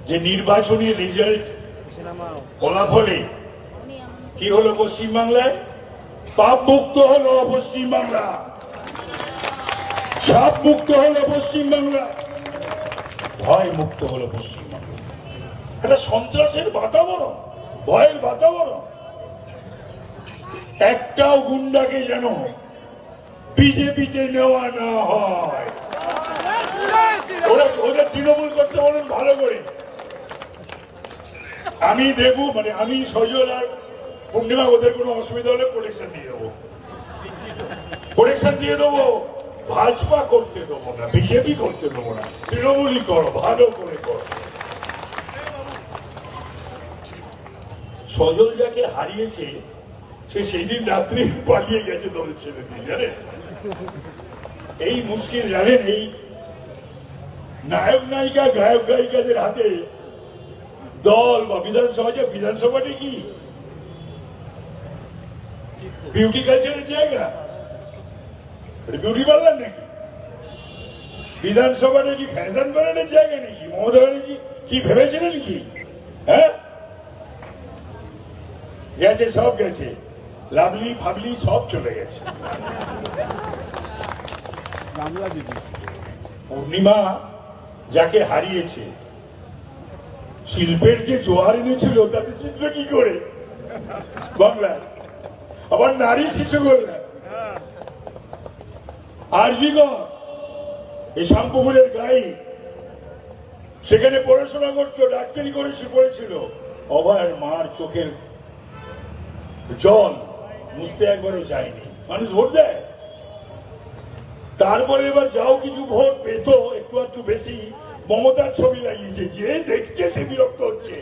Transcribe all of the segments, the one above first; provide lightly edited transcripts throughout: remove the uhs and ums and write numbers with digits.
যে নির্বাচনী রেজাল্ট ফলাফলে কি হলো পশ্চিমবাংলায়? পাপ মুক্ত হলো পশ্চিমবাংলা, সাপ মুক্ত হলো পশ্চিমবাংলা, ভয় মুক্ত হলো পশ্চিমবাংলা। একটা সন্ত্রাসের বাতাবরণ, ভয়ের বাতাবরণ। একটাও গুন্ডাকে যেন বিজেপিতে নেওয়া না হয়। ওরা তৃণমূল করতে বলেন ভালো করে। আমি দেবো, মানে আমি সজল আর পূর্ণিমা, ওদের কোনো অসুবিধা হলে প্রোটেকশন দিয়ে দেবো, প্রোটেকশন দিয়ে দেবো। ভাজপা করতে দেবো না, বিজেপি করতে দেবো না, তৃণমূলই করো, ভালো করে করো। সজল যাকে হারিয়েছে সে সেই দিন রাত্রি পালিয়ে গেছে দল ছেড়ে দিয়ে, জানেন? এই মুশকিল, জানেন? এই নায়ক নায়িকা গায়ক গায়িকাদের হাতে দল বা বিধানসভাটি কি বিউটি কালচারের জায়গা? বিউটি পার্লার নাকি? বিধানসভাটা কি ফ্যাশন প্যারেডের জায়গা নাকি? মমতা ব্যানার্জি কি ভেবেছিলেন কি? হ্যাঁ, গেছে, সব গেছে, লাভলি ফাবলি সব চলে গেছে। পূর্ণিমা যাকে হারিয়েছে, শিল্পের যে জোয়ার এনেছিল তাতে জিতবে কি করে বাংলায়? আবার নারী শিশু কল্যাণ, আরজিগর, এই শামপুকুরের গাই, সেখানে পড়াশোনা করতো, ডাক্তারি পড়েছিল। অভয়ের মার চোখের জল মুছতে একবারও যায়নি, মানুষ ভোট দেয়। তারপরে এবার যাও কিছু ভোট পেত একটু একটু বেশি, মমতার ছবি লাগিয়েছে, যে দেখছে সে বিরক্ত হচ্ছে।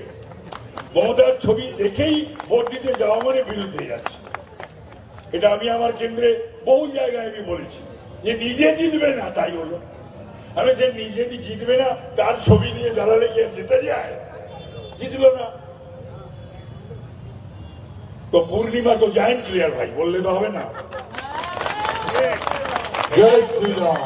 মমতার ছবি দেখেই ভোট দিতে যাওয়া মানে বিরুদ্ধে যাচ্ছে। এটা আমি আমার কেন্দ্রে বহু জায়গায় আমি বলেছি যে নিজে জিতবে না, তাই হলো। আমি যে নিজে জিতবে না তার ছবি নিয়ে দাঁড়ালে গিয়ে জিতে যায়, জিতল না। তো পূর্ণিমা তো জায়েন্ট প্লেয়ার ভাই, বললে তো হবে না। জয় শ্রীরাম।